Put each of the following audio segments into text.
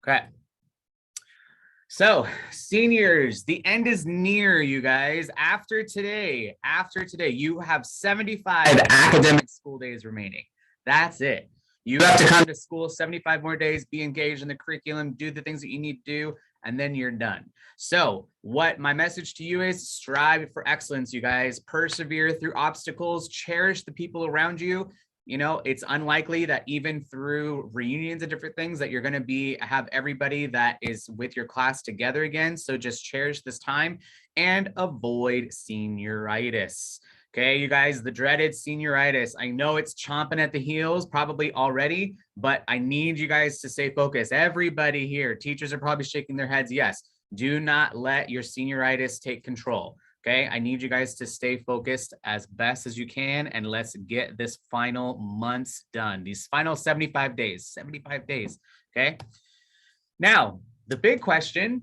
Okay. So seniors, the end is near, you guys. After today, you have 75 academic school days remaining. That's it. You have to come to school 75 more days, be engaged in the curriculum, do the things that you need to do, and then you're done. So what my message to you is, strive for excellence, you guys. Persevere through obstacles, cherish the people around you. You know, it's unlikely that even through reunions and different things that you're going to have everybody that is with your class together again. So just cherish this time and avoid senioritis. Okay, you guys, the dreaded senioritis. I know it's chomping at the heels probably already, but I need you guys to stay focused. Everybody here, teachers are probably shaking their heads. Yes, do not let your senioritis take control. Okay, I need you guys to stay focused as best as you can, and let's get this final months done. These final 75 days, okay? Now, the big question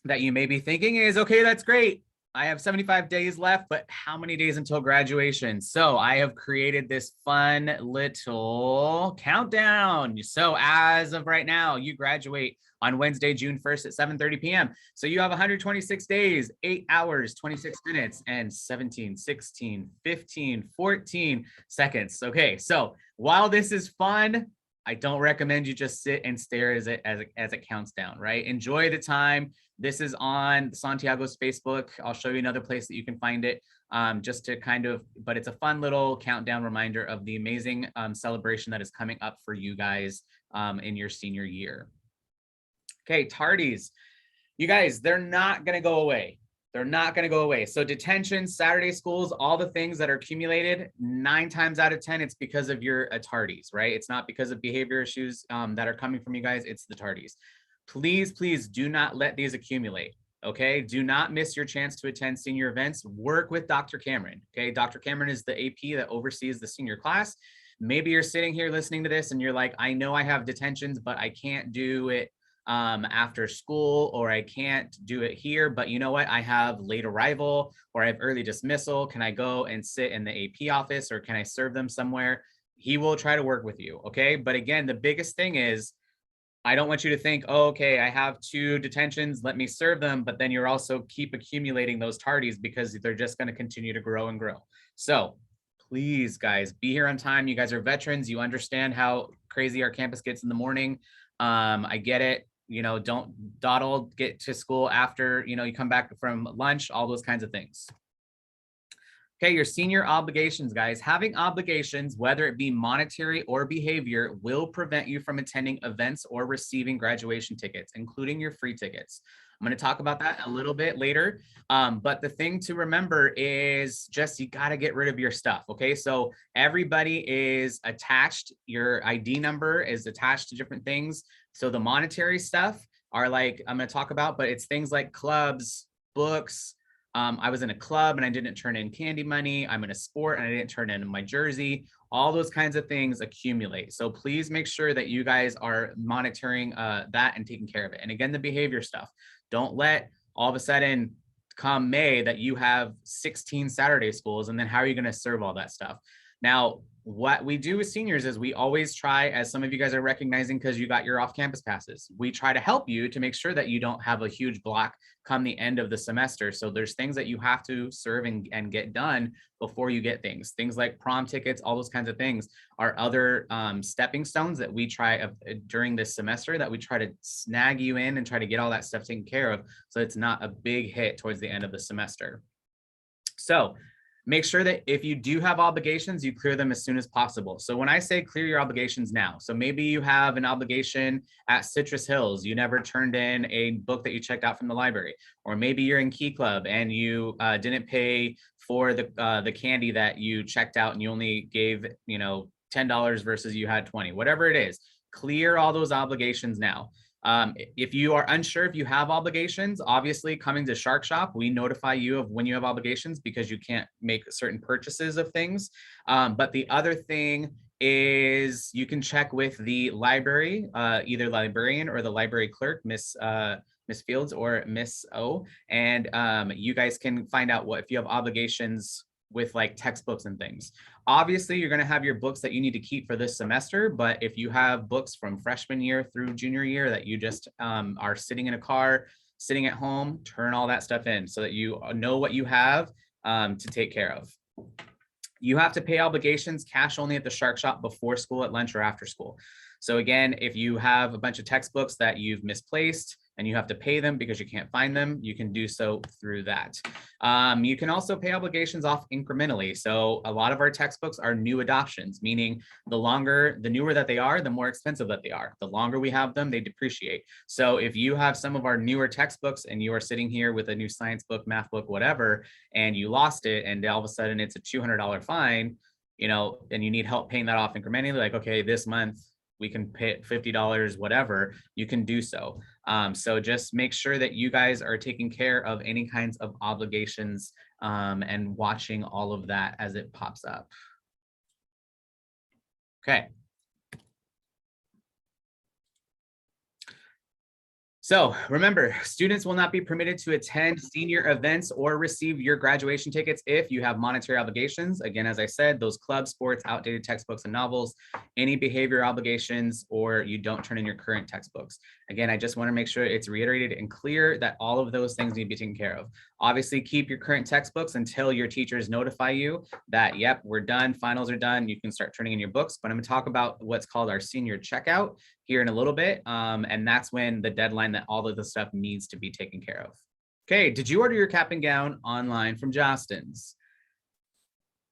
that you may be thinking is, okay, that's great. I have 75 days left, but how many days until graduation? So I have created this fun little countdown. So as of right now, you graduate on Wednesday, June 1st at 7:30 p.m. So you have 126 days, 8 hours, 26 minutes, and 17, 16, 15, 14 seconds. Okay, so while this is fun, I don't recommend you just sit and stare as it counts down, right? Enjoy the time. This is on Santiago's Facebook. I'll show you another place that you can find it, just to but it's a fun little countdown reminder of the amazing celebration that is coming up for you guys in your senior year. Okay, tardies. You guys, they're not going to go away. They're not going to go away. So detention, Saturday schools, all the things that are accumulated, 9 times out of 10, it's because of your tardies, right? It's not because of behavior issues that are coming from you guys. It's the tardies. Please, please do not let these accumulate. Okay, do not miss your chance to attend senior events. Work with Dr. Cameron. Okay, Dr. Cameron is the AP that oversees the senior class. Maybe you're sitting here listening to this and you're like, I know I have detentions, but I can't do it after school, or I can't do it here, but you know what? I have late arrival or I have early dismissal. Can I go and sit in the AP office, or can I serve them somewhere? He will try to work with you. Okay. But again, the biggest thing is, I don't want you to think, oh, okay, I have 2 detentions, let me serve them. But then you're also keep accumulating those tardies because they're just going to continue to grow and grow. So please, guys, be here on time. You guys are veterans. You understand how crazy our campus gets in the morning. I get it. You know, don't dawdle, get to school after, you know, you come back from lunch, all those kinds of things. Okay, your senior obligations, guys. Having obligations, whether it be monetary or behavior, will prevent you from attending events or receiving graduation tickets, including your free tickets. I'm going to talk about that a little bit later. But the thing to remember is just you got to get rid of your stuff. Okay, so everybody is attached. Your ID number is attached to different things. So the monetary stuff are like I'm going to talk about, but it's things like clubs, books. I was in a club and I didn't turn in candy money. I'm in a sport and I didn't turn in my jersey. All those kinds of things accumulate. So please make sure that you guys are monitoring that and taking care of it. And again, the behavior stuff. Don't let all of a sudden come May that you have 16 Saturday schools, and then how are you going to serve all that stuff? Now, what we do with seniors is we always try, as some of you guys are recognizing because you got your off-campus passes, we try to help you to make sure that you don't have a huge block come the end of the semester. So there's things that you have to serve and get done before you get things. Things like prom tickets, all those kinds of things are other stepping stones that we try during this semester that we try to snag you in and try to get all that stuff taken care of so it's not a big hit towards the end of the semester. So make sure that if you do have obligations, you clear them as soon as possible. So when I say clear your obligations now, so maybe you have an obligation at Citrus Hills, you never turned in a book that you checked out from the library, or maybe you're in Key Club and you didn't pay for the candy that you checked out and you only gave, you know, $10 versus you had 20, whatever it is, clear all those obligations now. If you are unsure if you have obligations, obviously coming to Shark Shop, we notify you of when you have obligations because you can't make certain purchases of things. But the other thing is you can check with the library, either librarian or the library clerk, Miss Fields or Miss O, and you guys can find out if you have obligations with like textbooks and things. Obviously, you're going to have your books that you need to keep for this semester, but if you have books from freshman year through junior year that you just are sitting in a car, sitting at home, turn all that stuff in so that you know what you have to take care of. You have to pay obligations cash only at the Shark Shop before school, at lunch, or after school. So again, if you have a bunch of textbooks that you've misplaced and you have to pay them because you can't find them, you can do so through that. You can also pay obligations off incrementally. So a lot of our textbooks are new adoptions, meaning the newer that they are, the more expensive that they are. The longer we have them, they depreciate. So if you have some of our newer textbooks and you are sitting here with a new science book, math book, whatever, and you lost it, and all of a sudden it's a $200 fine, and you need help paying that off incrementally, like, okay, this month we can pay $50, whatever, you can do so. So just make sure that you guys are taking care of any kinds of obligations and watching all of that as it pops up. Okay. So remember, students will not be permitted to attend senior events or receive your graduation tickets if you have monetary obligations. Again, as I said, those club sports, outdated textbooks and novels, any behavior obligations, or you don't turn in your current textbooks. Again, I just want to make sure it's reiterated and clear that all of those things need to be taken care of. Obviously, keep your current textbooks until your teachers notify you that, yep, we're done, finals are done, you can start turning in your books. But I'm going to talk about what's called our senior checkout here in a little bit. And that's when the deadline that all of the stuff needs to be taken care of. Okay, did you order your cap and gown online from Jostens?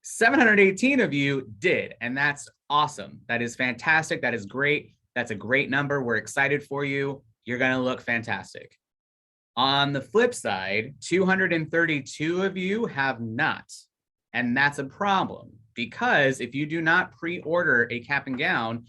718 of you did, and that's awesome. That is fantastic. That is great. That's a great number. We're excited for you. You're going to look fantastic. On the flip side, 232 of you have not, and that's a problem, because if you do not pre-order a cap and gown,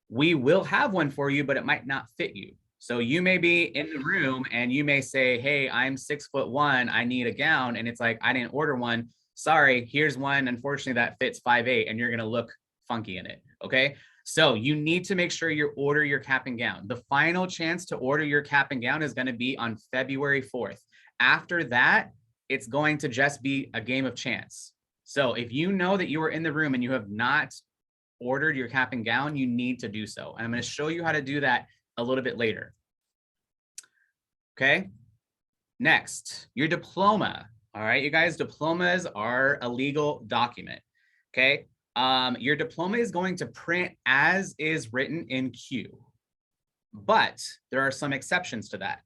we will have one for you, but it might not fit you. So you may be in the room and you may say, hey, I'm 6'1", I need a gown. And it's like, I didn't order one. Sorry, here's one. Unfortunately, that fits 5'8", and you're going to look funky in it. Okay. So you need to make sure you order your cap and gown. The final chance to order your cap and gown is going to be on February 4th. After that, it's going to just be a game of chance. So if you know that you are in the room and you have not ordered your cap and gown, you need to do so. And I'm going to show you how to do that a little bit later. Okay. Next, your diploma. All right, you guys, diplomas are a legal document. Okay. Your diploma is going to print as is written in Q, but there are some exceptions to that.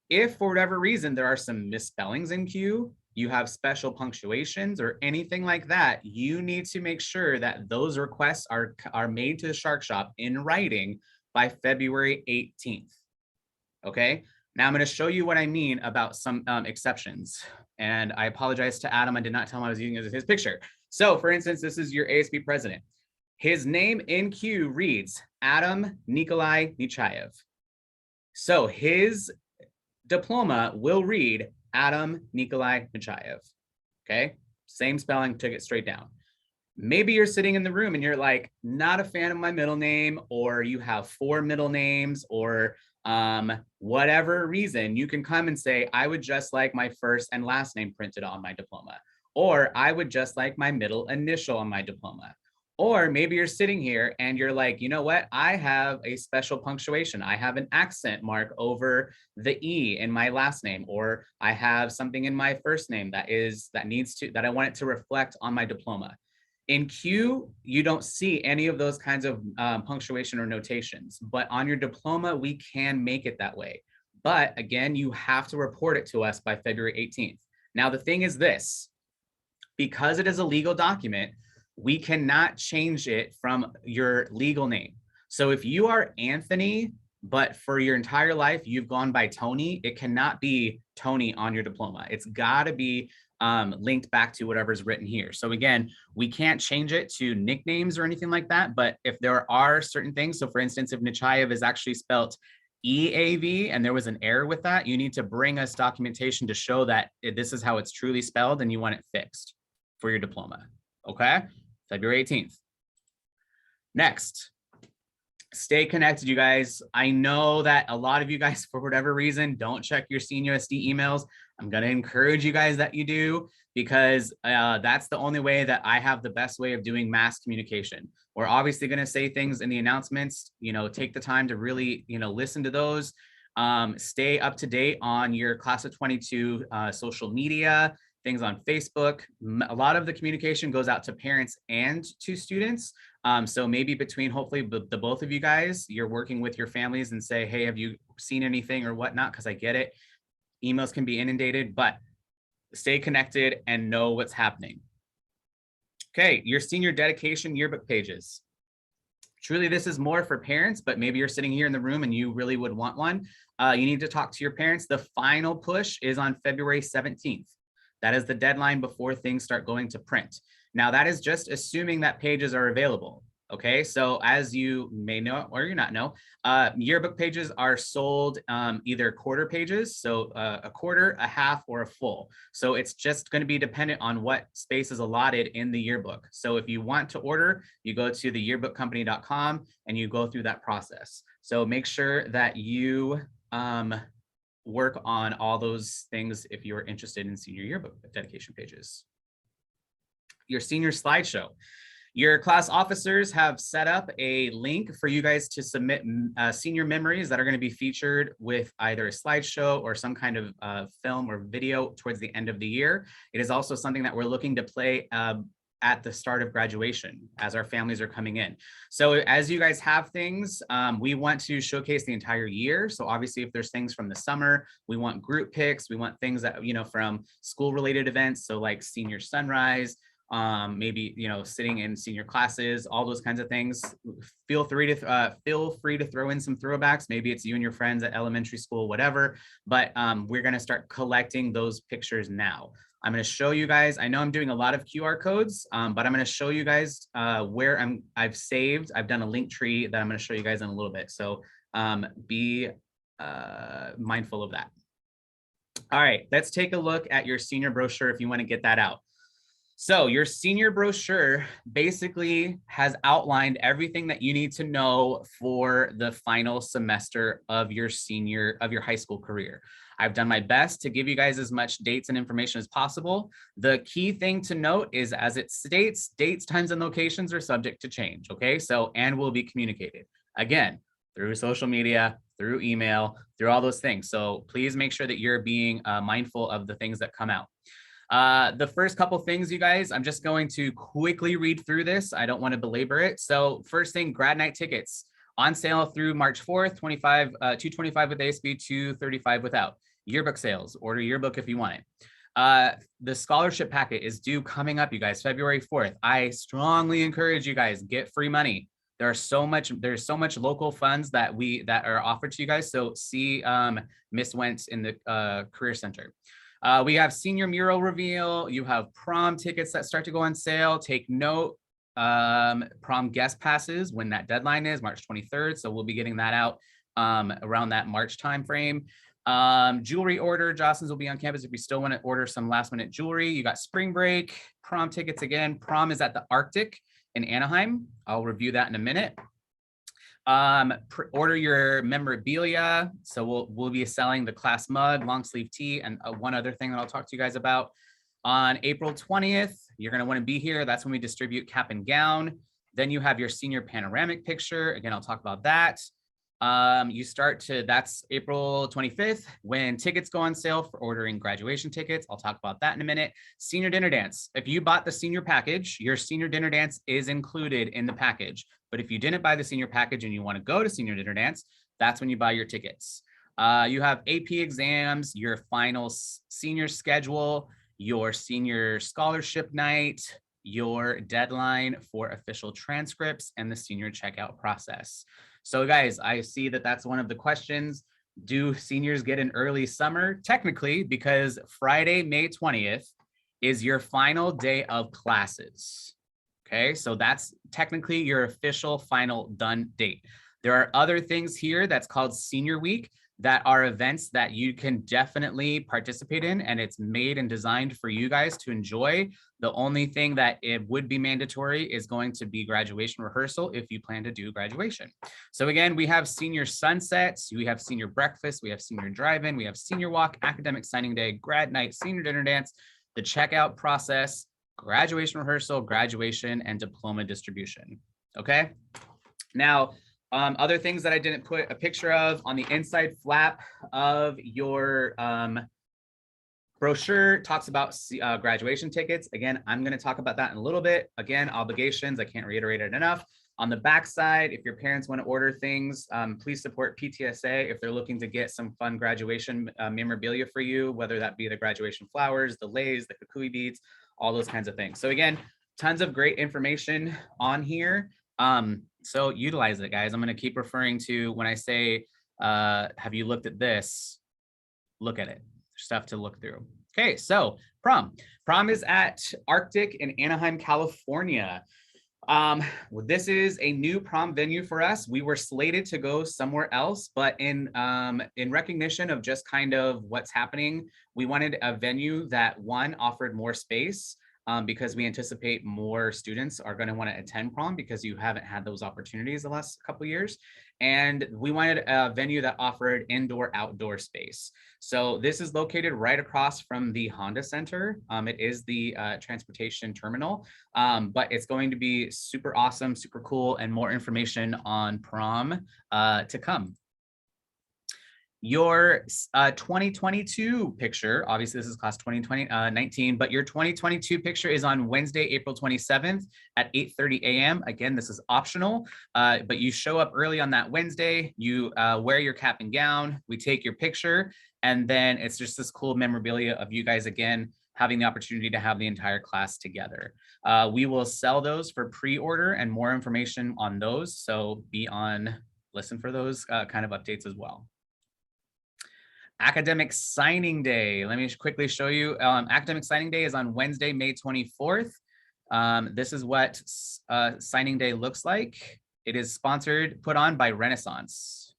If for whatever reason there are some misspellings in Q, you have special punctuations or anything like that, you need to make sure that those requests are made to the Shark Shop in writing by February 18th. Okay, now I'm going to show you what I mean about some exceptions. And I apologize to Adam, I did not tell him I was using his picture. So for instance, this is your ASB president. His name in Q reads Adam Nikolai Nechayev. So his diploma will read Adam Nikolai Nechayev. Okay, same spelling, took it straight down. Maybe you're sitting in the room and you're like, not a fan of my middle name, or you have 4 middle names, or whatever reason, you can come and say, I would just like my first and last name printed on my diploma, or I would just like my middle initial on my diploma. Or maybe you're sitting here and you're like, you know what? I have a special punctuation. I have an accent mark over the E in my last name, or I have something in my first name that I want it to reflect on my diploma. In Q, you don't see any of those kinds of punctuation or notations, but on your diploma, we can make it that way. But again, you have to report it to us by February 18th. Now, the thing is this, because it is a legal document, we cannot change it from your legal name. So if you are Anthony, but for your entire life, you've gone by Tony, it cannot be Tony on your diploma. It's got to be linked back to whatever's written here. So again, we can't change it to nicknames or anything like that. But if there are certain things, so for instance, if Nechayev is actually spelled EAV and there was an error with that, you need to bring us documentation to show that this is how it's truly spelled and you want it fixed for your diploma. Okay, February 18th. Next, stay connected, you guys. I know that a lot of you guys, for whatever reason, don't check your CNUSD emails. I'm going to encourage you guys that you do. because that's the only way that I have the best way of doing mass communication. We're obviously going to say things in the announcements, take the time to really, listen to those. Stay up to date on your class of 22 social media, things on Facebook. A lot of the communication goes out to parents and to students. So maybe between hopefully the both of you guys, you're working with your families and say, hey, have you seen anything or whatnot? Because I get it. Emails can be inundated, but stay connected and know what's happening. Okay, your senior dedication yearbook pages. Truly, this is more for parents, but maybe you're sitting here in the room and you really would want one. You need to talk to your parents. The final push is on February 17th. That is the deadline before things start going to print. Now, that is just assuming that pages are available. Okay, so as you may know or you not know, yearbook pages are sold either quarter pages, so a quarter, a half, or a full. So it's just going to be dependent on what space is allotted in the yearbook. So if you want to order, you go to theyearbookcompany.com and you go through that process. So make sure that you work on all those things if you're interested in senior yearbook dedication pages. Your senior slideshow. Your class officers have set up a link for you guys to submit senior memories that are going to be featured with either a slideshow or some kind of film or video towards the end of the year. It is also something that we're looking to play at the start of graduation as our families are coming in. So as you guys have things, we want to showcase the entire year. So obviously if there's things from the summer, we want group pics, we want things that, from school related events. So like senior sunrise, maybe, sitting in senior classes, all those kinds of things. Feel free to throw in some throwbacks. Maybe it's you and your friends at elementary school, whatever, but we're going to start collecting those pictures now. I'm going to show you guys, I know I'm doing a lot of QR codes, but I'm going to show you guys where I've saved. I've done a link tree that I'm going to show you guys in a little bit. So be mindful of that. All right, let's take a look at your senior brochure if you want to get that out. So your senior brochure basically has outlined everything that you need to know for the final semester of your high school career. I've done my best to give you guys as much dates and information as possible. The key thing to note is, as it states, dates, times, and locations are subject to change, okay? So, and will be communicated, again, through social media, through email, through all those things. So please make sure that you're being mindful of the things that come out. The first couple things, you guys, I'm just going to quickly read through this. I don't want to belabor it. So first thing, grad night tickets on sale through March 4th, $225 with ASB, $235 without. Yearbook sales, order yearbook if you want it. The scholarship packet is due coming up, you guys, February 4th. I strongly encourage you guys, get free money. There's so much local funds that are offered to you guys. So see Miss Wentz in the Career Center. We have senior mural reveal. You have prom tickets that start to go on sale. Take note, prom guest passes when that deadline is March 23rd. So we'll be getting that out around that March timeframe. Jewelry order, Jocelyn's will be on campus if you still want to order some last minute jewelry. You got spring break, prom tickets again. Prom is at the Arctic in Anaheim. I'll review that in a minute. Order your memorabilia. So we'll be selling the class mug, long sleeve tee, and one other thing that I'll talk to you guys about. On April 20th, you're going to want to be here. That's when we distribute cap and gown. Then you have your senior panoramic picture. Again, I'll talk about that. That's April 25th when tickets go on sale for ordering graduation tickets. I'll talk about that in a minute. Senior dinner dance. If you bought the senior package, your senior dinner dance is included in the package. But if you didn't buy the senior package and you want to go to senior dinner dance, that's when you buy your tickets. You have AP exams, your final senior schedule, your senior scholarship night, your deadline for official transcripts, and the senior checkout process. So guys, I see that that's one of the questions. Do seniors get an early summer? Technically, because Friday, May 20th is your final day of classes. Okay, so that's technically your official final done date. There are other things here that's called Senior Week that are events that you can definitely participate in, and it's made and designed for you guys to enjoy. The only thing that it would be mandatory is going to be graduation rehearsal if you plan to do graduation. So again, we have senior sunsets, we have senior breakfast, we have senior drive-in, we have senior walk, academic signing day, grad night, senior dinner dance, the checkout process, graduation rehearsal, graduation, and diploma distribution. Okay. Now, other things that I didn't put a picture of on the inside flap of your brochure talks about graduation tickets. Again, I'm going to talk about that in a little bit. Again, obligations, I can't reiterate it enough. On the back side, if your parents want to order things, please support PTSA if they're looking to get some fun graduation memorabilia for you, whether that be the graduation flowers, the leis, the kukui beads, all those kinds of things. So again, tons of great information on here. So utilize it, guys. I'm going to keep referring to when I say, have you looked at this? Look at it. Stuff to look through. Okay, so prom. Prom is at Arctic in Anaheim, California. This is a new prom venue for us. We were slated to go somewhere else, but in recognition of just kind of what's happening, we wanted a venue that, one, offered more space, because we anticipate more students are going to want to attend prom because you haven't had those opportunities the last couple of years. And we wanted a venue that offered indoor outdoor space. So this is located right across from the Honda Center. It is the transportation terminal, but it's going to be super awesome, super cool, and more information on prom to come. Your 2022 picture, obviously this is class 2019, but your 2022 picture is on Wednesday, April 27th at 8:30 a.m. Again, this is optional, but you show up early on that Wednesday, you wear your cap and gown, we take your picture, and then it's just this cool memorabilia of you guys again having the opportunity to have the entire class together. We will sell those for pre-order and more information on those, so be on listen for those kind of updates as well. Academic Signing Day. Let me quickly show you. Academic Signing Day is on Wednesday, May 24th. This is what Signing Day looks like. It is put on by Renaissance.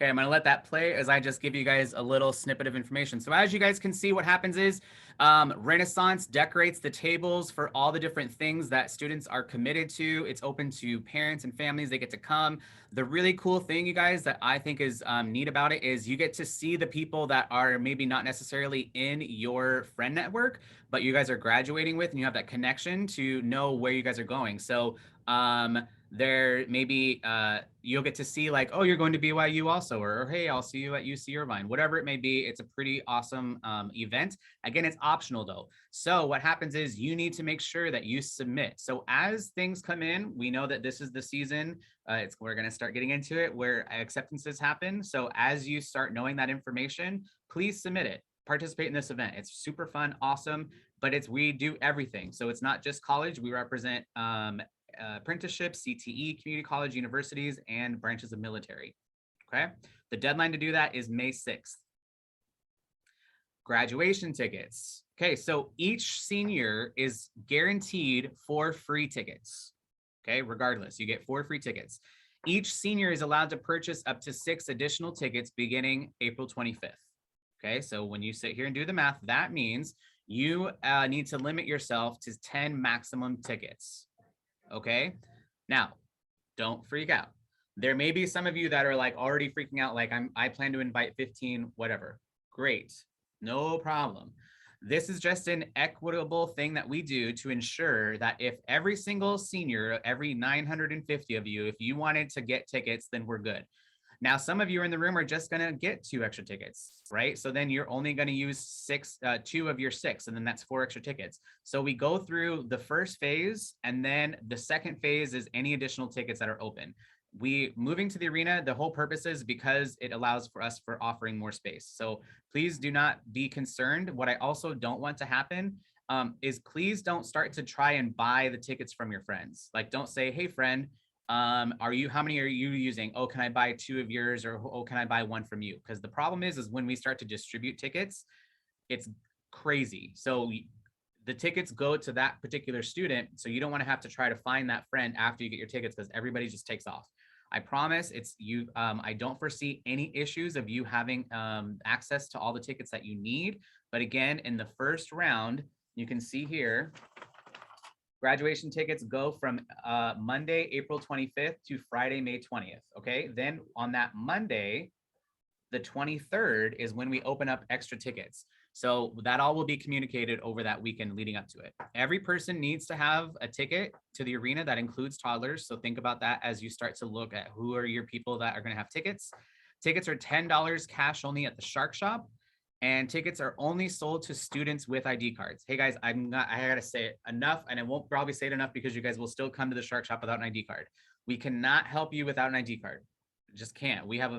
Okay, I'm gonna let that play as I just give you guys a little snippet of information. So as you guys can see, what happens is Renaissance decorates the tables for all the different things that students are committed to. It's open to parents and families, they get to come. The really cool thing, you guys, that I think is neat about it is you get to see the people that are maybe not necessarily in your friend network, but you guys are graduating with, and you have that connection to know where you guys are going. So there maybe you'll get to see like, oh, you're going to BYU also, or hey, I'll see you at UC Irvine, whatever it may be. It's a pretty awesome event. Again, it's optional though. So what happens is you need to make sure that you submit. So as things come in, we know that this is the season. We're going to start getting into it where acceptances happen. So as you start knowing that information, please submit it. Participate in this event. It's super fun, awesome, but we do everything. So it's not just college. We represent apprenticeship, CTE, community college, universities, and branches of military. Okay. The deadline to do that is May 6th. Graduation tickets. Okay. So each senior is guaranteed 4 free tickets. Okay. Regardless, you get 4 free tickets. Each senior is allowed to purchase up to 6 additional tickets beginning April 25th. Okay. So when you sit here and do the math, that means you need to limit yourself to 10 maximum tickets. Okay, now don't freak out. There may be some of you that are like already freaking out, like I plan to invite 15, whatever. Great, no problem. This is just an equitable thing that we do to ensure that if every single senior, every 950 of you, if you wanted to get tickets, then we're good. Now, some of you in the room are just going to get 2 extra tickets, right? So then you're only going to use 2 of your 6, and then that's 4 extra tickets. So we go through the first phase, and then the second phase is any additional tickets that are open. Moving to the arena, the whole purpose is because it allows for us for offering more space. So please do not be concerned. What I also don't want to happen is please don't start to try and buy the tickets from your friends. Like, don't say, hey friend, how many are you using? Oh, can I buy 2 of yours? Or, oh, can I buy 1 from you? Because the problem is when we start to distribute tickets, it's crazy. So the tickets go to that particular student. So you don't want to have to try to find that friend after you get your tickets, because everybody just takes off. I promise it's you. I don't foresee any issues of you having access to all the tickets that you need. But again, in the first round, you can see here, graduation tickets go from Monday, April 25th to Friday, May 20th. Okay. Then on that Monday, the 23rd is when we open up extra tickets. So that all will be communicated over that weekend leading up to it. Every person needs to have a ticket to the arena that includes toddlers. So think about that as you start to look at who are your people that are going to have tickets. Tickets are $10 cash only at the Shark Shop, and tickets are only sold to students with ID cards. Hey guys, I gotta say it enough, and I won't probably say it enough because you guys will still come to the Shark Shop without an ID card. We cannot help you without an ID card. Just can't. We have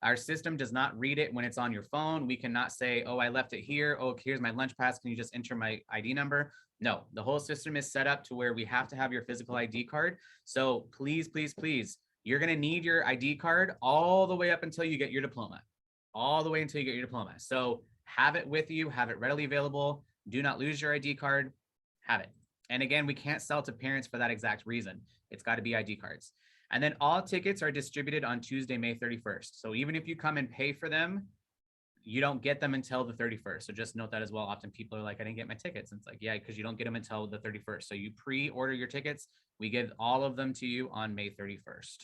our system does not read it when it's on your phone. We cannot say, oh, I left it here. Oh, here's my lunch pass. Can you just enter my ID number? No, the whole system is set up to where we have to have your physical ID card. So please, please, please, you're going to need your ID card all the way up until you get your diploma, all the way until you get your diploma. So have it with you, have it readily available. Do not lose your ID card, have it. And again, we can't sell to parents for that exact reason. It's got to be ID cards. And then all tickets are distributed on Tuesday, May 31st. So even if you come and pay for them, you don't get them until the 31st. So just note that as well. Often people are like, I didn't get my tickets. And it's like, yeah, because you don't get them until the 31st. So you pre-order your tickets. We give all of them to you on May 31st.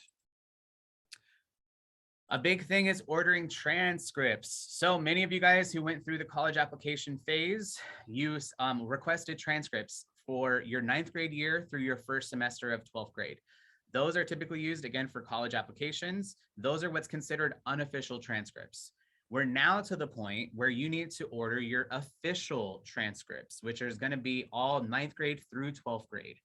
A big thing is ordering transcripts. So many of you guys who went through the college application phase, you requested transcripts for your 9th grade year through your first semester of 12th grade. Those are typically used, again, for college applications. Those are what's considered unofficial transcripts. We're now to the point where you need to order your official transcripts, which is going to be all 9th grade through 12th grade.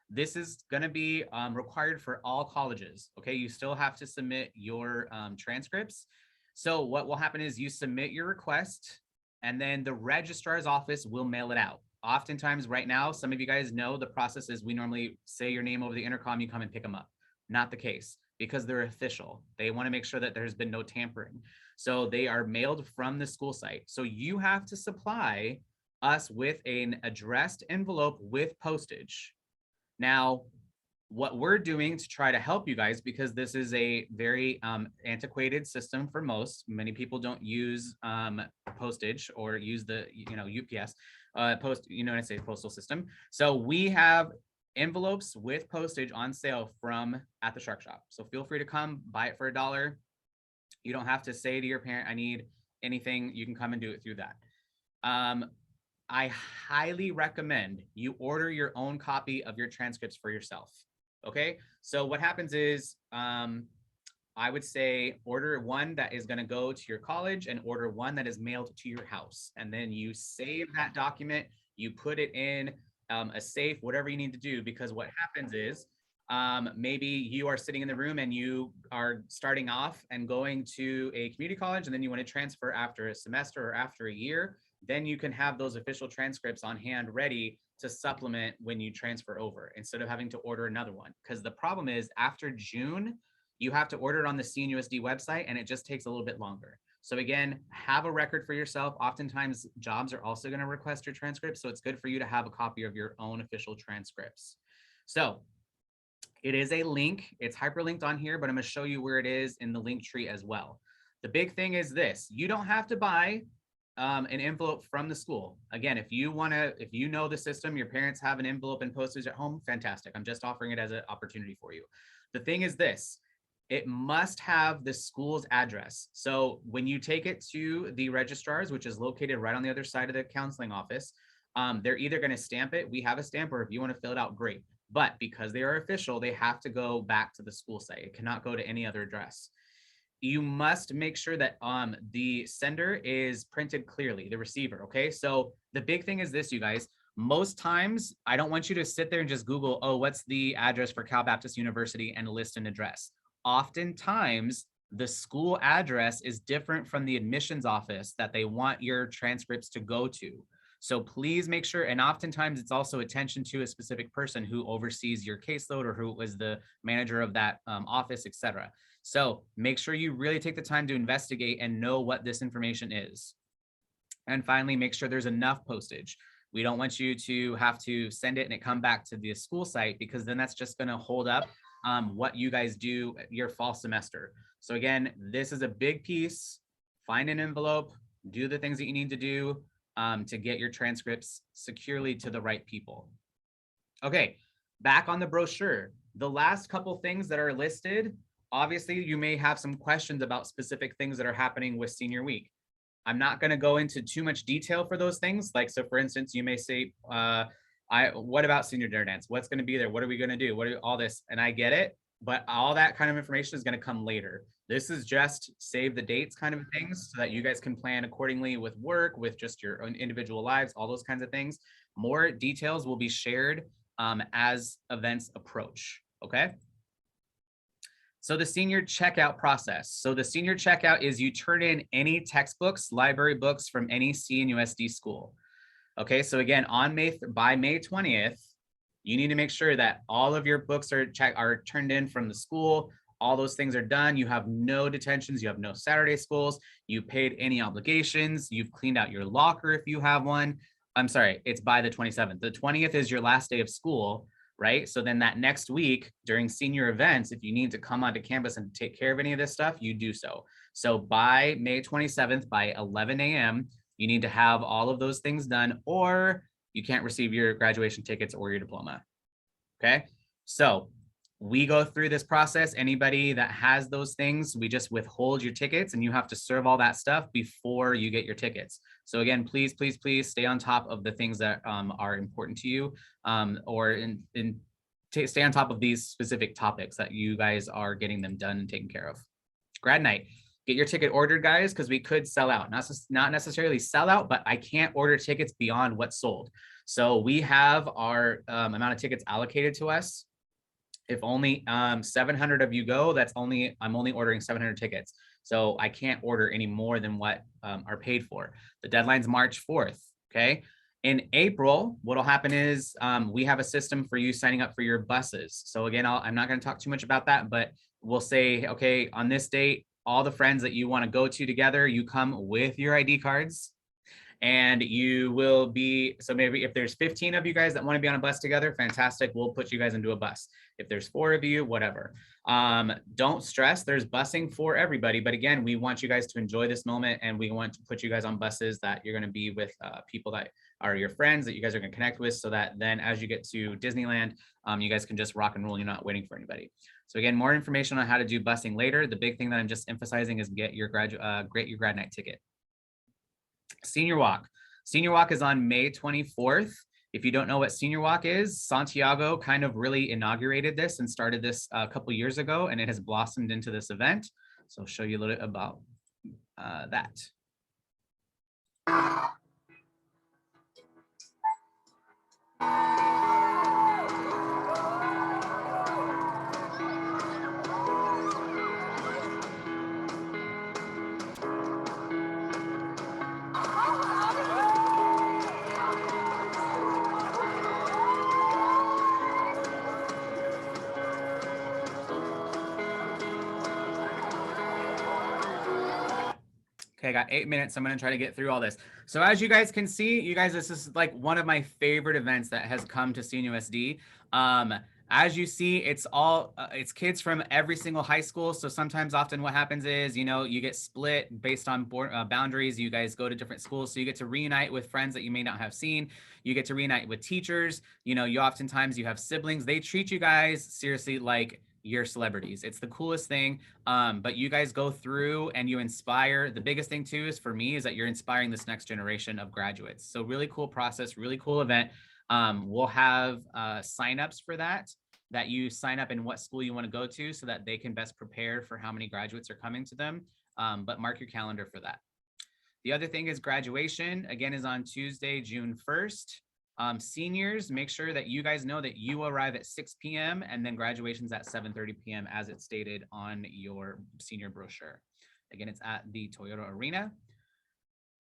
This is going to be required for all colleges. Okay, you still have to submit your transcripts. So what will happen is you submit your request, and then the registrar's office will mail it out. Oftentimes right now, some of you guys know the process is we normally say your name over the intercom, you come and pick them up. Not the case, because they're official. They want to make sure that there's been no tampering. So they are mailed from the school site. So you have to supply us with an addressed envelope with postage. Now, what we're doing to try to help you guys, because this is a very antiquated system for most, many people don't use postage or use the UPS United States Postal System. So we have envelopes with postage on sale from at the Shark Shop. So feel free to come buy it for $1. You don't have to say to your parent, I need anything. You can come and do it through that. I highly recommend you order your own copy of your transcripts for yourself. Okay, so what happens is I would say order one that is going to go to your college and order one that is mailed to your house. And then you save that document, you put it in a safe, whatever you need to do, because what happens is maybe you are sitting in the room and you are starting off and going to a community college, and then you want to transfer after a semester or after a year. Then you can have those official transcripts on hand ready to supplement when you transfer over, instead of having to order another one. Because the problem is after June, you have to order it on the CNUSD website, and it just takes a little bit longer. So again, have a record for yourself. Oftentimes jobs are also going to request your transcripts. So it's good for you to have a copy of your own official transcripts. So it is a link. It's hyperlinked on here, but I'm going to show you where it is in the link tree as well. The big thing is this: you don't have to buy an envelope from the school. Again, if you know the system, your parents have an envelope and postage at home, fantastic. I'm just offering it as an opportunity for you. The thing is this: it must have the school's address. So when you take it to the registrars, which is located right on the other side of the counseling office, they're either going to stamp it. We have a stamp, or if you want to fill it out, great. But because they are official, they have to go back to the school site. It cannot go to any other address. You must make sure that the sender is printed clearly, the receiver, okay? So the big thing is this, you guys. Most times, I don't want you to sit there and just Google, oh, what's the address for Cal Baptist University, and list an address. Oftentimes, the school address is different from the admissions office that they want your transcripts to go to. So please make sure, and oftentimes it's also attention to a specific person who oversees your caseload or who was the manager of that office, etc. So make sure you really take the time to investigate and know what this information is. And finally, make sure there's enough postage. We don't want you to have to send it and it come back to the school site, because then that's just going to hold up what you guys do your fall semester. So again, this is a big piece. Find an envelope, do the things that you need to do to get your transcripts securely to the right people. Okay, back on the brochure. The last couple things that are listed, obviously you may have some questions about specific things that are happening with senior week. I'm not going to go into too much detail for those things. Like, so for instance, you may say, what about senior dinner dance? What's going to be there? What are we going to do? All this? And I get it, but all that kind of information is going to come later. This is just save the dates kind of things so that you guys can plan accordingly with work, with just your own individual lives, all those kinds of things. More details will be shared as events approach. Okay. So the senior checkout process. So the senior checkout is you turn in any textbooks, library books from any CNUSD school. Okay, so again, by May 20th, you need to make sure that all of your books are turned in from the school. All those things are done. You have no detentions. You have no Saturday schools. You paid any obligations. You've cleaned out your locker if you have one. I'm sorry, it's by the 27th. The 20th is your last day of school, right? So then that next week during senior events, if you need to come onto campus and take care of any of this stuff, you do so. So by May 27th, by 11 a.m., you need to have all of those things done, or you can't receive your graduation tickets or your diploma. Okay, so we go through this process. Anybody that has those things, we just withhold your tickets, and you have to serve all that stuff before you get your tickets. So again, please, please, please stay on top of the things that are important to you, or stay on top of these specific topics that you guys are getting them done and taken care of. Grad night. Get your ticket ordered, guys, because we could sell out. Not necessarily sell out, but I can't order tickets beyond what's sold. So we have our amount of tickets allocated to us. If only 700 of you go, I'm only ordering 700 tickets. So I can't order any more than what are paid for. The deadline's March 4th, okay? In April, what'll happen is we have a system for you signing up for your buses. So again, I'm not gonna talk too much about that, but we'll say, okay, on this date, all the friends that you want to go to together, you come with your ID cards, and you will be, so maybe if there's 15 of you guys that want to be on a bus together, fantastic, we'll put you guys into a bus. If there's 4 of you, whatever. Don't stress, there's busing for everybody, but again, we want you guys to enjoy this moment, and we want to put you guys on buses that you're going to be with people that are your friends, that you guys are going to connect with, so that then as you get to Disneyland, you guys can just rock and roll. You're not waiting for anybody. So again, more information on how to do busing later. The big thing that I'm just emphasizing is get your grad night ticket. Senior walk. Senior walk is on May 24th. If you don't know what senior walk is, Santiago kind of really inaugurated this and started this a couple years ago, and it has blossomed into this event. So I'll show you a little bit about that. Okay, I got 8 minutes. I'm going to try to get through all this. So as you guys can see, you guys, this is like one of my favorite events that has come to CNUSD. As you see, it's it's kids from every single high school. So sometimes often what happens is, you get split based on boundaries. You guys go to different schools. So you get to reunite with friends that you may not have seen. You get to reunite with teachers. You oftentimes you have siblings. They treat you guys seriously like your celebrities. It's the coolest thing. But you guys go through and you inspire. The biggest thing too is for me is that you're inspiring this next generation of graduates. So really cool process, really cool event. We'll have signups for that you sign up in what school you want to go to so that they can best prepare for how many graduates are coming to them. But mark your calendar for that. The other thing is graduation, again, is on Tuesday, June 1st. Seniors, make sure that you guys know that you arrive at 6 p.m. and then graduation's at 7:30 p.m. as it's stated on your senior brochure. Again, it's at the Toyota Arena.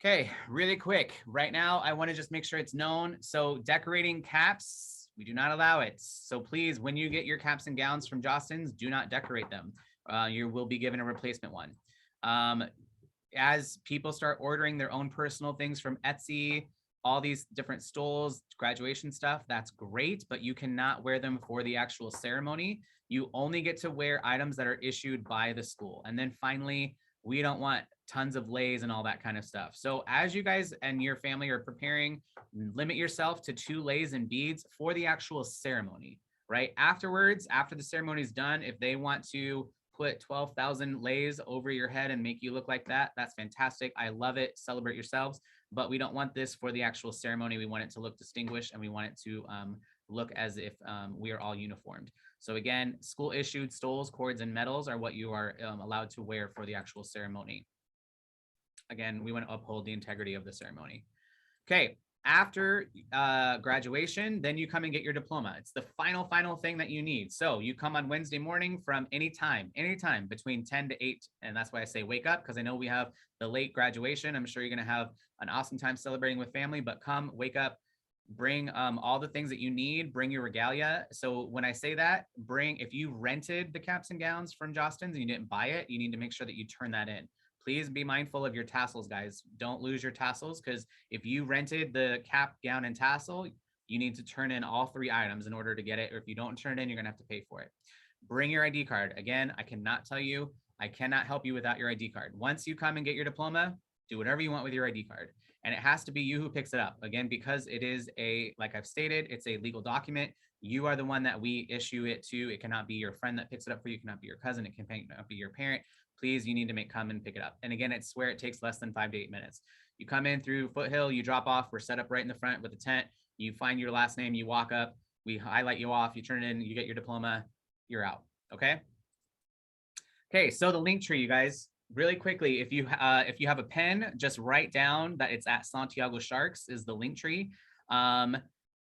Okay, really quick. Right now, I want to just make sure it's known. So decorating caps, we do not allow it. So please, when you get your caps and gowns from Jostens, do not decorate them. You will be given a replacement one. As people start ordering their own personal things from Etsy, all these different stoles, graduation stuff, that's great, but you cannot wear them for the actual ceremony. You only get to wear items that are issued by the school. And then finally, we don't want tons of leis and all that kind of stuff. So as you guys and your family are preparing, limit yourself to 2 leis and beads for the actual ceremony, right? Afterwards, after the ceremony is done, if they want to put 12,000 leis over your head and make you look like that, that's fantastic. I love it. Celebrate yourselves. But we don't want this for the actual ceremony. We want it to look distinguished, and we want it to look as if we are all uniformed. So again, school issued stoles, cords, and medals are what you are allowed to wear for the actual ceremony. Again, we want to uphold the integrity of the ceremony. Okay, after graduation, then you come and get your diploma. It's the final thing that you need. So you come on Wednesday morning from anytime between 10 to 8. And that's why I say wake up, because I know we have the late graduation. I'm sure you're going to have an awesome time celebrating with family, but come, wake up, bring all the things that you need, bring your regalia. So when I say that, if you rented the caps and gowns from Jostens and you didn't buy it, you need to make sure that you turn that in. Please be mindful of your tassels, guys. Don't lose your tassels, because if you rented the cap, gown, and tassel, you need to turn in all 3 items in order to get it. Or if you don't turn it in, you're gonna have to pay for it. Bring your ID card. Again, I cannot tell you, I cannot help you without your ID card. Once you come and get your diploma, do whatever you want with your ID card. And it has to be you who picks it up. Again, because it is like I've stated, it's a legal document. You are the one that we issue it to. It cannot be your friend that picks it up for you. It cannot be your cousin. It cannot be your parent. Please, you need to come and pick it up. And again, I swear it takes less than 5 to 8 minutes. You come in through Foothill, you drop off. We're set up right in the front with a tent. You find your last name, you walk up, we highlight you off, you turn it in, you get your diploma, you're out. Okay. Okay. So the link tree, you guys, really quickly, if you have a pen, just write down that it's at Santiago Sharks is the link tree.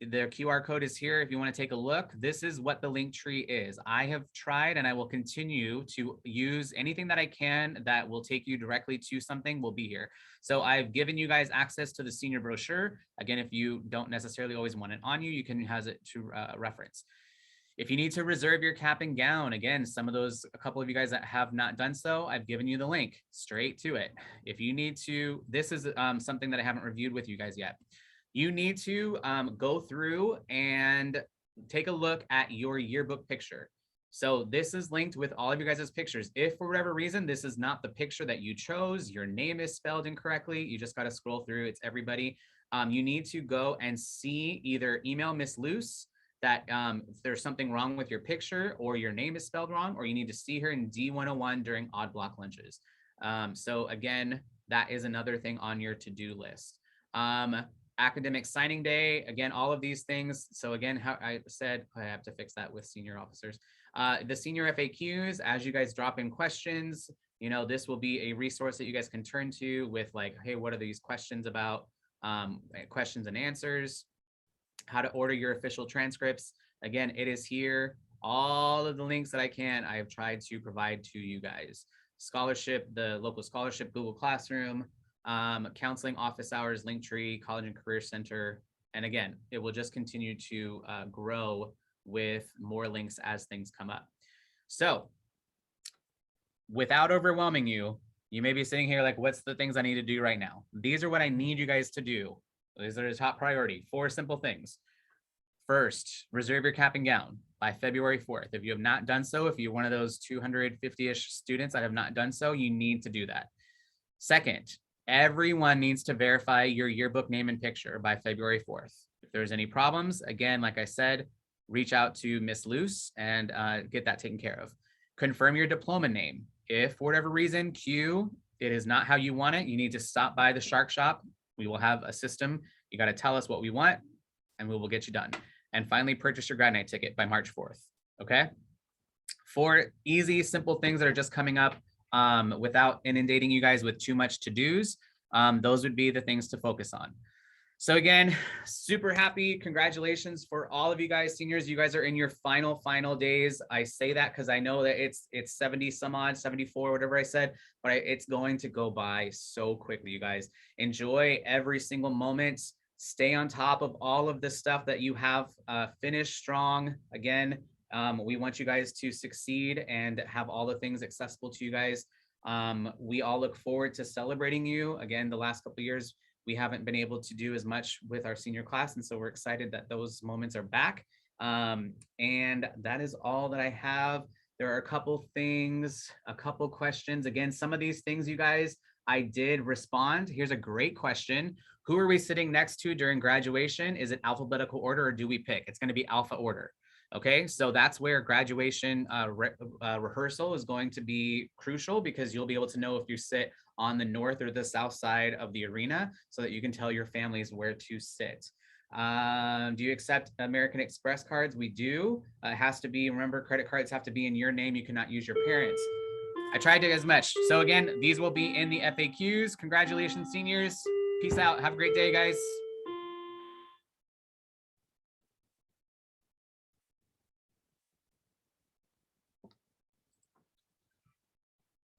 The QR code is here if you want to take a look. This is what the link tree is. I have tried, and I will continue to use anything that I can that will take you directly to something will be here. So I've given you guys access to the senior brochure. Again, if you don't necessarily always want it on you, you can have it to reference. If you need to reserve your cap and gown, again, a couple of you guys that have not done so, I've given you the link straight to it. If you need to, this is something that I haven't reviewed with you guys yet. You need to go through and take a look at your yearbook picture. So this is linked with all of you guys' pictures. If for whatever reason, this is not the picture that you chose, your name is spelled incorrectly, you just got to scroll through, it's everybody. You need to go and either email Miss Luce that if there's something wrong with your picture or your name is spelled wrong, or you need to see her in D101 during odd block lunches. So again, that is another thing on your to-do list. Academic signing day, again, all of these things. So again, how I said, I have to fix that with senior officers. The senior FAQs, as you guys drop in questions, this will be a resource that you guys can turn to with like, hey, what are these questions about? Questions and answers, how to order your official transcripts. Again, it is here. All of the links that I have tried to provide to you guys. Scholarship, the local scholarship, Google Classroom, counseling office hours, Linktree, College and Career Center. And again, it will just continue to grow with more links as things come up. So without overwhelming you, you may be sitting here like, what's the things I need to do right now? These are what I need you guys to do. These are the top priority. 4 simple things. First, reserve your cap and gown by February 4th. If you have not done so, if you're one of those 250-ish students that have not done so, you need to do that. Second, everyone needs to verify your yearbook name and picture by February 4th. If there's any problems, again, like I said, reach out to Miss Luce and get that taken care of. Confirm your diploma name. If for whatever reason, it is not how you want it, you need to stop by the Shark Shop. We will have a system. You got to tell us what we want and we will get you done. And finally, purchase your grad night ticket by March 4th. Okay. 4 easy, simple things that are just coming up without inundating you guys with too much to-dos. Those would be the things to focus on. So again, super happy. Congratulations for all of you guys, seniors. You guys are in your final days. I say that because I know that it's 70 some odd, 74, whatever I said, but it's going to go by so quickly, you guys. Enjoy every single moment. Stay on top of all of the stuff that you have. Finish strong. Again, we want you guys to succeed and have all the things accessible to you guys. We all look forward to celebrating you. Again, the last couple of years, we haven't been able to do as much with our senior class. And so we're excited that those moments are back. And that is all that I have. There are a couple things, a couple questions. Again, some of these things, you guys, I did respond. Here's a great question. Who are we sitting next to during graduation? Is it alphabetical order or do we pick? It's going to be alpha order. Okay, so that's where graduation rehearsal is going to be crucial, because you'll be able to know if you sit on the north or the south side of the arena, so that you can tell your families where to sit. Do you accept American Express cards? We do. It has to be, remember, credit cards have to be in your name. You cannot use your parents. I tried to as much. So again, these will be in the FAQs. Congratulations, seniors. Peace out. Have a great day, guys.